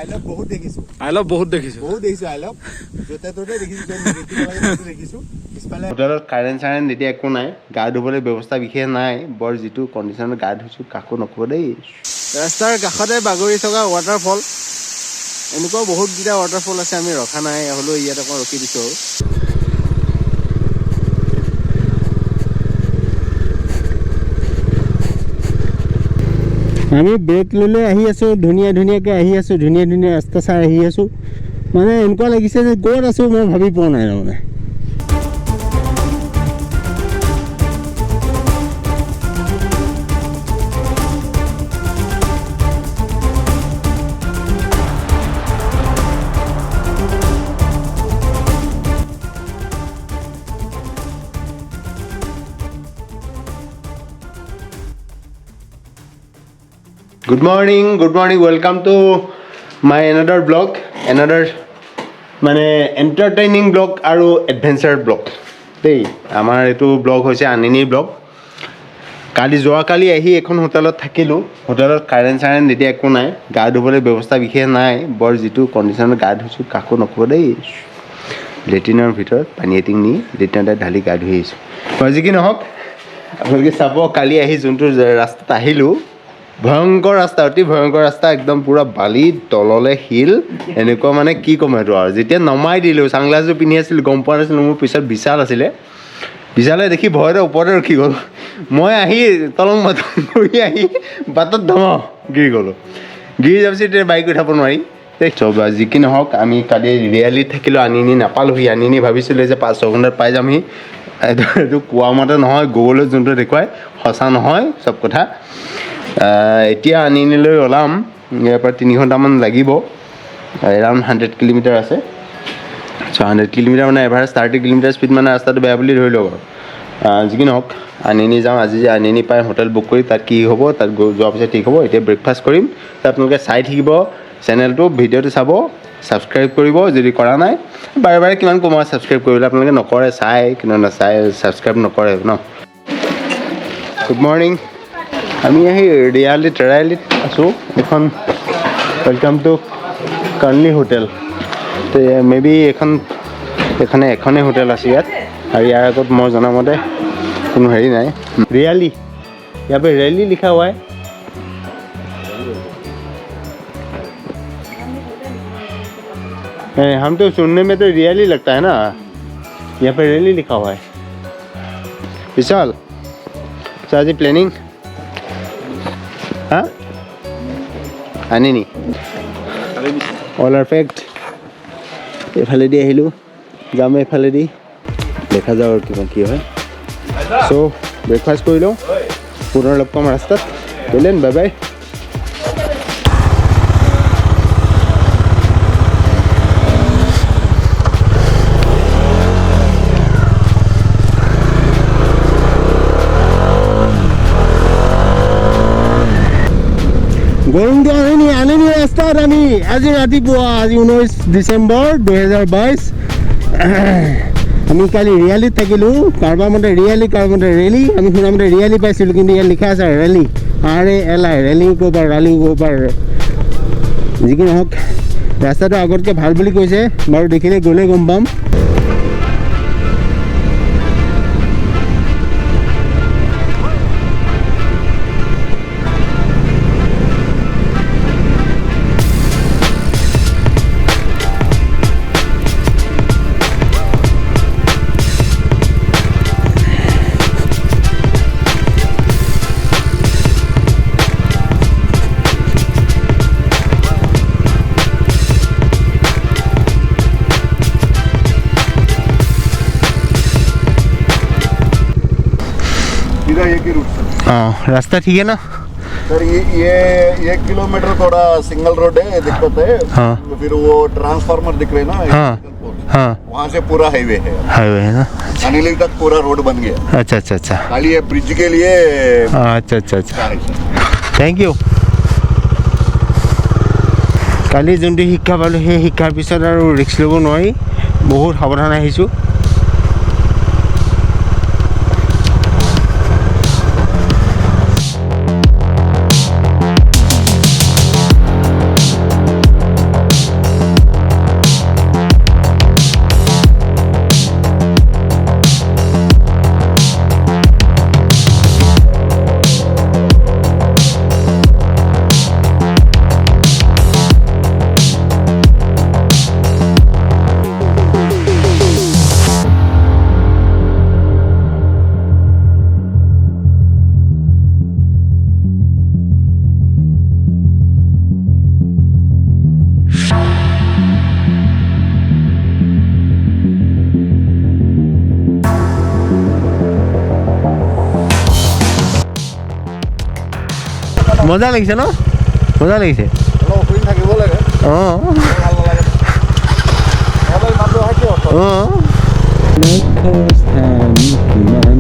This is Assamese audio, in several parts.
I love বহুত দেখিছো I love যতে ততে দেখিছো দেখিছো পিছফালে হোটেলত কাৰেণ্ট চাৰেণ্ট এতিয়া একো নাই গা ধুবলৈ ব্যৱস্থা বিশেষ নাই বৰ যিটো কণ্ডিশ্যনত গা ধুইছো কাকো নকব দেই ৰাস্তাৰ কাষতে বাগৰি থকা ৱাটাৰফল এনেকুৱা বহুত গিটা ৱাটাৰফল আছে আমি ৰখা নাই হলেও ইয়াত অকণ ৰখি দিছো আমি ব্ৰেক লৈ আহি আছো ধুনীয়াকে আহি আছো ধুনীয়া ৰাস্তা চাই আহি আছো মানে এনেকুৱা লাগিছে যে ক'ত আছো মই ভাবি পোৱা নাই মানে Good morning, welcome to my another vlog, মানে entertaining vlog আৰু adventure vlog. দেই আমাৰ এইটো vlog হৈছে আনিনি vlog. যোৱাকালি আহি এখন হোটেলত থাকিলো হোটেলত কাৰেণ্ট চাৰেণ্ট এতিয়া একো নাই গা ধুবলৈ ব্যৱস্থা বিশেষ নাই বৰ যিটো কণ্ডিশ্যনত গা ধুইছো কাকো নকব দেই লেট্ৰিনৰ ভিতৰত পানী এটিং নি লেট্ৰিনতে ঢালি গা ধুই আহিছো যি কি নহওক আপোনালোকে চাব কালি আহি যোনটো ৰাস্তাত আহিলো ভয়ংকৰ ৰাস্তা অতি ভয়ংকৰ ৰাস্তা একদম পুৰা বালি তললে হিল এনেকুৱা মানে কি কম আৰু যেতিয়া নমাই দিলো সানগ্লাসটো পিন্ধি আছিল গম পোৱা নাছিল মোৰ পিছত বিশাল আছিলে বিশালে দেখি ভয়তে ওপৰতে ৰখি গ'ল মই আহি তলং মাথন কৰি আহি বাটত ধমা গিৰি গ'লো গিৰি যোৱাৰ পিছত বাইক উঠাব নোৱাৰি চব যি কি নহওক আমি কালি ৰিয়েলিত থাকিলো আনিনি নাপালোহি আনিনি ভাবিছিলো যে 5-6 ঘণ্টাত পাই যামহি এইটো কোৱা মতে নহয় গুগলত যোনটো দেখুৱাই সঁচা নহয় চব কথা এতিয়া আনিনিলৈ ওলাম ইয়াৰ পৰা 3 ঘণ্টামান লাগিব এৰাউণ্ড 100 কিলোমিটাৰ আছে চ' 100 কিলোমিটাৰ মানে এভাৰেজ 30 কিলোমিটাৰ স্পীড মানে ৰাস্তাটো বেয়া বুলি ধৰি লওক যি কি নহওক আনিনি যাওঁ আজি যে আনিনি পাই হোটেল বুক কৰি তাত কি হ'ব তাত যোৱাৰ পিছত ঠিক হ'ব এতিয়া ব্ৰেকফাষ্ট কৰিম তাত আপোনালোকে চাই থাকিব চেনেলটো ভিডিঅ'টো চাব ছাবস্ক্ৰাইব কৰিব যদি কৰা নাই বাৰে কিমান কম ছাবস্ক্ৰাইব কৰিবলৈ আপোনালোকে নকৰে চাই কিন্তু নাচায় ছাবস্ক্ৰাইব নকৰে ন গুড মৰ্ণিং আমি আহি ৰিয়েলিত আছোঁ এখন ৱেলকাম টু কৰ্ণলি হোটেল তো মে বি এখনে হোটেল আছে ইয়াত আৰু ইয়াৰ আগত মই জনামতে কোনো হেৰি নাই रियली यहाँ पे रैली लिखा हुआ है हम तो सुनने में तो रियली लगता है ना यहाँ पे रैली लिखा हुआ है विशाल साजी प्लानिंग हाँ आनिनी ऑल परफेक्ट एफालेदी আহিলো যাম এফালেদি দেখা যাও আৰু কি হয় সো ব্ৰেকফাষ্ট কৰি লওঁ পুনৰ লগ পাম ৰাস্তাত বলেন bye bye going to Anini ৰাস্তাত আমি আজি ৰাতিপুৱা আজি 19 ডিচেম্বৰ 2022 আমি কালি ৰিয়েলিত থাকিলো কাৰবা মতে ৰিয়েলি ৰেলি আমি শুনা মতে ৰিয়েলি পাইছিলো কিন্তু ইয়াত লিখা আছে ৰেলি RALI ৰেলি ক'ব ৰালি ক'ব যি কি নহওক ৰাস্তাটো আগতকৈ ভাল বুলি কৈছে বাৰু দেখিলে গ'লে গম পাম रास्ता ठीक है ना सर ये 1 किलोमीटर थोड़ा सिंगल रोड है दिक्कत है हाँ फिर वो ट्रांसफार्मर दिख रहे ना हाँ वहाँ से पूरा हाईवे है ना अनिली तक पूरा रोड बन गया अच्छा खाली ये ब्रिज के लिए अच्छा थैंक यू কালি যোনটো শিক্ষা পালো সেই শিক্ষাৰ পিছত আৰু ৰিস্ক ল'ব নোৱাৰি বহুত সাৱধান আহিছোঁ মজা লাগিছে ন মজা লাগিছে অলপ অফিং থাকিব লাগে অঁ ভাল নালাগে নহ'লে ইমান দূৰ অহা কিয় অঁ স্থান কিমান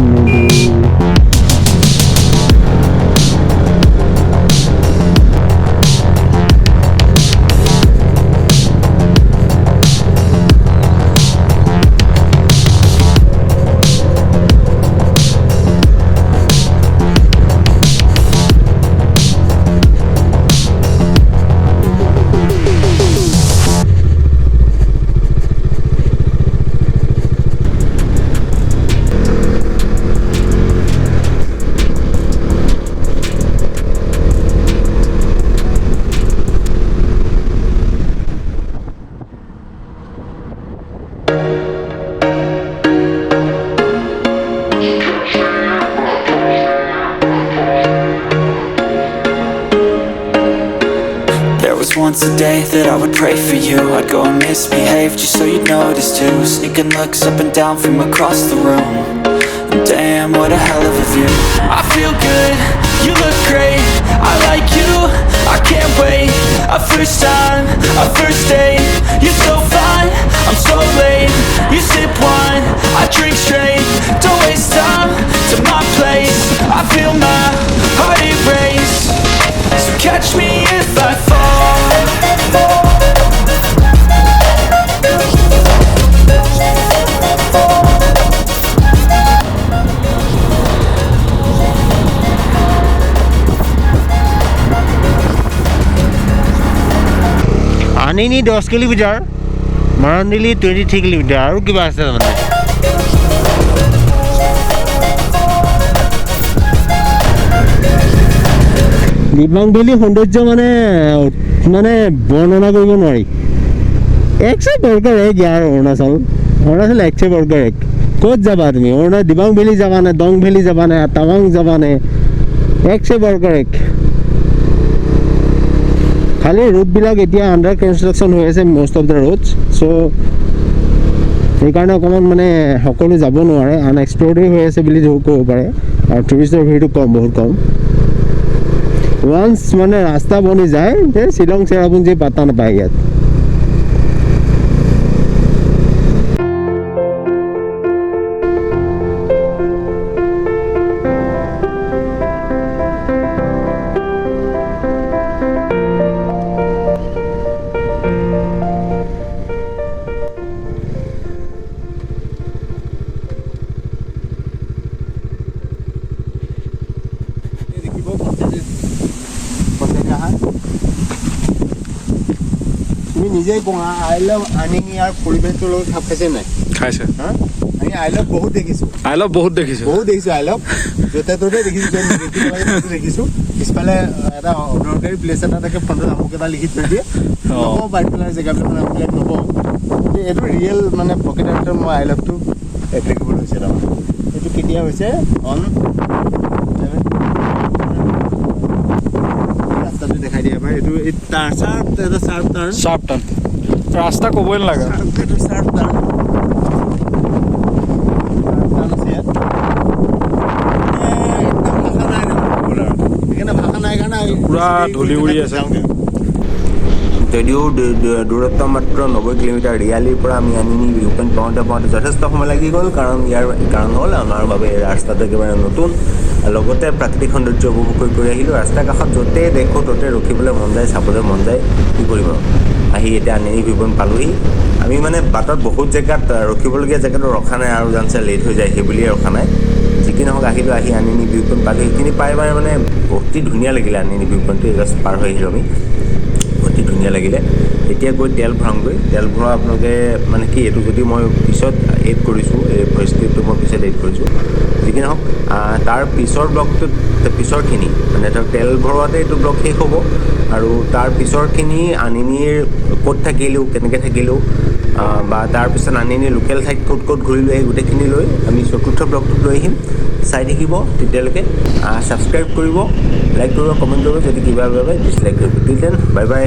Once a day that I would pray for you. I'd go and misbehave just so you'd notice too. Sneaking looks up and down from across the room. And damn, what a hell of a view. I feel good, you look great. I like you, I can't wait. A first time, a first date. You're so fine, I'm so late. You sip wine, I drink straight. Don't waste time to my place. I feel my heart erase. So catch me if I fall. আনিনি 10 কিলোমিটাৰ মৰাণদিলি 23 কিলোমিটাৰ আৰু কিবা আছে মানে দিবাং ভেলী সৌন্দৰ্য মানে বৰ্ণনা কৰিব নোৱাৰি একশে বৰ্গাৰ এক ইয়াৰ অৰুণাচল একশে বৰ্গাৰ এক ক'ত যাবা তুমি দিবাং ভেলী যাবা নে দং ভেলী যাবা নে টাৱাং যাবা নে একশে বৰ্গাৰ এক খালি ৰোডবিলাক এতিয়া আণ্ডাৰ কনষ্ট্ৰাকশ্যন হৈ আছে মষ্ট অফ দ্য ৰোডছ চ' সেইকাৰণে অকণমান মানে সকলো যাব নোৱাৰে আনএক্সপ্ল'ৰ্ডেই হৈ আছে বুলি ক'ব পাৰে আৰু টুৰিষ্টৰ ভিৰটো বহুত কম ওৱান্স মানে ৰাস্তা বনি যায় শ্বিলং চেৰাপুঞ্জী পাত্তা নাপায় ইয়াত তুমি নিজেই কোৱা আই লাভ আনিনি আৰু পৰিৱেশটোৰ লগত খাপ খাইছে নাই খাইছে হা আমি আই লাভ বহুত দেখিছোঁ বহুত দেখিছোঁ আই লাভ য'তে ত'তে দেখিছোঁ পিছফালে এটা অদৰকাৰী প্লেচ এটা থাকে ফ্ৰণ্টত আমুক এটা লিখি থৈ দিয়ে নকওঁ বাইক পেলাই জেগাবিলাক মানে আমুকবিলাক নকওঁ এইটো ৰিয়েল মানে প্ৰকৃত অৰ্থত মই আই লাভটো এপ্লিকেবল হৈছে তাৰমানে এইটো কেতিয়া হৈছে অন ৰাস্তাটো দেখাই দিয়ে এবাৰ এইটো চাৰ্প টাৰ্ণ ৰাস্তা ক'বই নালাগে চাৰ্প টাৰ্ণ আছে ইয়াত ভাষা নাই কাৰণে পুৰা ধূলি উৰি আছে যদিও দূৰত্ব মাত্ৰ 90 কিলোমিটাৰ ৰিয়ালিৰ পৰা আমি আনিনি ভিউ পইণ্ট পাওঁতে যথেষ্ট সময় লাগি গ'ল কাৰণ ইয়াৰ কাৰণ হ'ল আমাৰ বাবে ৰাস্তাটো একেবাৰে নতুন লগতে প্ৰাকৃতিক সৌন্দৰ্য উপভোগ কৰি আহিলোঁ ৰাস্তাৰ কাষত য'তে দেখোঁ ত'তে ৰখিবলৈ মন যায় চাবলৈ মন যায় কি কৰিম আৰু আহি এতিয়া আনিনি ভিউ পইণ্ট পালোহি আমি মানে বাটত বহুত জেগাত ৰখিবলগীয়া জেগাতো ৰখা নাই আৰু জানছে লেট হৈ যায় সেই বুলিয়ে ৰখা নাই যি কি নহওক আহিলোঁ আহি আনিনি ভিউ পইণ্ট পালোঁ সেইখিনি পাই মানে অতি ধুনীয়া লাগিলে আনিনি ভিউ পইণ্টটো জাষ্ট পাৰ হৈ আহিলোঁ আমি অতি ধুনীয়া লাগিলে এতিয়া গৈ তেল ভৰামগৈ তেল ভৰোৱা আপোনালোকে মানে কি এইটো যদি মই পিছত এড কৰিছোঁ এই ভইচ ক্লিপটো মই পিছত এড কৰিছোঁ যি কি নহওক তাৰ পিছৰ ব্লগটোত পিছৰখিনি মানে ধৰক তেল ভৰোৱাতে এইটো ব্লগ শেষ হ'ব আৰু তাৰ পিছৰখিনি আনিনিৰ ক'ত থাকিলোঁ কেনেকৈ থাকিলোঁ বা তাৰপিছত আনিনি লোকেল ঠাইত ক'ত ক'ত ঘূৰিলোঁ সেই গোটেইখিনি লৈ আমি চতুৰ্থ ব্লগটোত লৈ আহিম চাই থাকিব তেতিয়ালৈকে ছাবস্ক্ৰাইব কৰিব লাইক কৰিব কমেণ্ট কৰিব যদি কিবা বাবে ডিছলাইক কৰিব টিল দেন বাই বাই